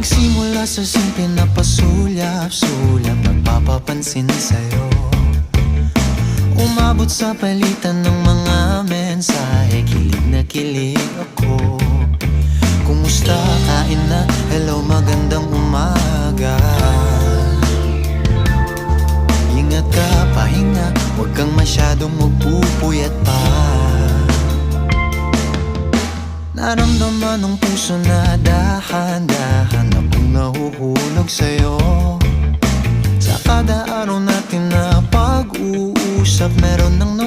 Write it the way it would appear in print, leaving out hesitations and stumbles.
Nagsimula sa simple na pasulyap-sulyap, nagpapapansin sa'yo. Umabot sa palitan ng mga mensahe, kilig na kilig ako. Kumusta, kain na, hello, magandang umaga. Ingat ka, pahinga, huwag kang masyadong magpupuyat pa. Naramdaman ng puso na dahan-dahan akong nahuhulog sa'yo. Sa kada araw natin na pag-uusap, meron nang